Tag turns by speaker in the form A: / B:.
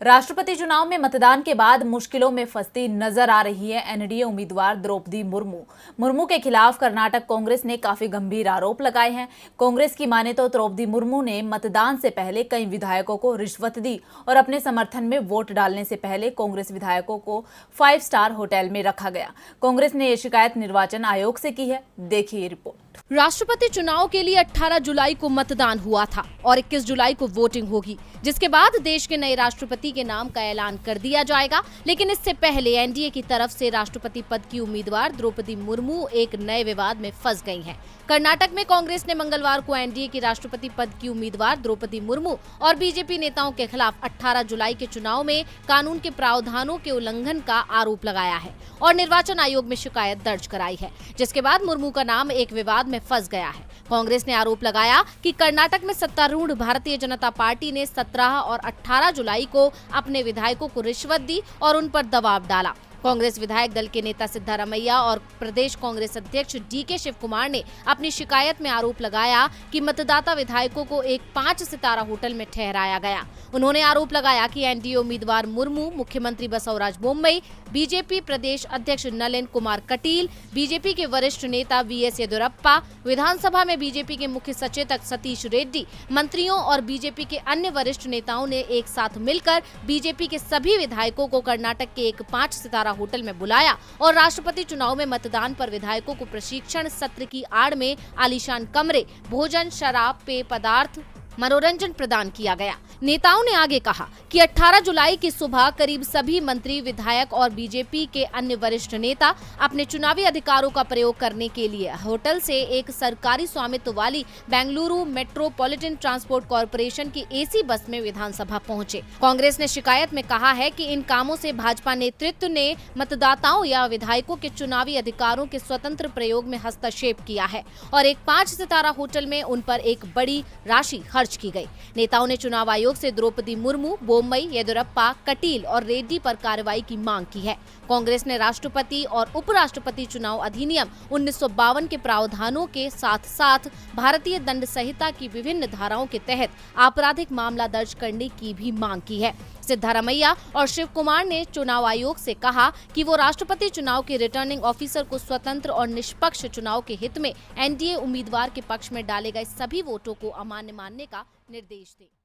A: राष्ट्रपति चुनाव में मतदान के बाद मुश्किलों में फंसती नजर आ रही है एनडीए उम्मीदवार द्रौपदी मुर्मू के खिलाफ कर्नाटक कांग्रेस ने काफी गंभीर आरोप लगाए हैं। कांग्रेस की माने तो द्रौपदी मुर्मू ने मतदान से पहले कई विधायकों को रिश्वत दी और अपने समर्थन में वोट डालने से पहले कांग्रेस विधायकों को 5 स्टार होटल में रखा गया। कांग्रेस ने ये शिकायत निर्वाचन आयोग से की है। देखिए रिपोर्ट।
B: राष्ट्रपति चुनाव के लिए 18 जुलाई को मतदान हुआ था और 21 जुलाई को वोटिंग होगी, जिसके बाद देश के नए राष्ट्रपति के नाम का ऐलान कर दिया जाएगा। लेकिन इससे पहले एनडीए की तरफ से राष्ट्रपति पद की उम्मीदवार द्रौपदी मुर्मू एक नए विवाद में फंस गई हैं। कर्नाटक में कांग्रेस ने मंगलवार को एनडीए की राष्ट्रपति पद की उम्मीदवार द्रौपदी मुर्मू और बीजेपी नेताओं के खिलाफ 18 जुलाई के चुनाव में कानून के प्रावधानों के उल्लंघन का आरोप लगाया है और निर्वाचन आयोग में शिकायत दर्ज कराई है, जिसके बाद मुर्मू का नाम एक विवाद में फंस गया है। कांग्रेस ने आरोप लगाया कि कर्नाटक में सत्तारूढ़ भारतीय जनता पार्टी ने 17 और 18 जुलाई को अपने विधायकों को रिश्वत दी और उन पर दबाव डाला। कांग्रेस विधायक दल के नेता सिद्धारमैया और प्रदेश कांग्रेस अध्यक्ष डीके शिव कुमार ने अपनी शिकायत में आरोप लगाया कि मतदाता विधायकों को एक 5 सितारा होटल में ठहराया गया। उन्होंने आरोप लगाया कि एनडीए उम्मीदवार मुर्मू, मुख्यमंत्री बसवराज बोम्मई, बीजेपी प्रदेश अध्यक्ष नलिन कुमार कटील, बीजेपी के वरिष्ठ नेता वीएस येदियुरप्पा, विधानसभा में बीजेपी के मुख्य सचेतक सतीश रेड्डी, मंत्रियों और बीजेपी के अन्य वरिष्ठ नेताओं ने एक साथ मिलकर बीजेपी के सभी विधायकों को कर्नाटक के एक 5 सितारा होटल में बुलाया और राष्ट्रपति चुनाव में मतदान पर विधायकों को प्रशिक्षण सत्र की आड़ में आलीशान कमरे, भोजन, शराब, पेय पदार्थ, मनोरंजन प्रदान किया गया। नेताओं ने आगे कहा कि 18 जुलाई की सुबह करीब सभी मंत्री, विधायक और बीजेपी के अन्य वरिष्ठ नेता अपने चुनावी अधिकारों का प्रयोग करने के लिए होटल से एक सरकारी स्वामित्व वाली बेंगलुरु मेट्रोपॉलिटन ट्रांसपोर्ट कॉरपोरेशन की एसी बस में विधानसभा पहुंचे। कांग्रेस ने शिकायत में कहा है कि इन कामों से भाजपा नेतृत्व ने मतदाताओं या विधायकों के चुनावी अधिकारों के स्वतंत्र प्रयोग में हस्तक्षेप किया है और एक 5 सितारा होटल में उन पर एक बड़ी राशि खर्च की गई। नेताओं ने चुनाव आयोग से द्रौपदी मुर्मू, बोम्मई, येदियुरप्पा, कटील और रेड्डी पर कार्रवाई की मांग की है। कांग्रेस ने राष्ट्रपति और उपराष्ट्रपति चुनाव अधिनियम 1952 के प्रावधानों के साथ साथ भारतीय दंड संहिता की विभिन्न धाराओं के तहत आपराधिक मामला दर्ज करने की भी मांग की है। सिद्धारमैया और शिव कुमार ने चुनाव आयोग से कहा कि वो राष्ट्रपति चुनाव के रिटर्निंग ऑफिसर को स्वतंत्र और निष्पक्ष चुनाव के हित में एनडीए उम्मीदवार के पक्ष में डाले गए सभी वोटों को अमान्य मानने का निर्देश दें।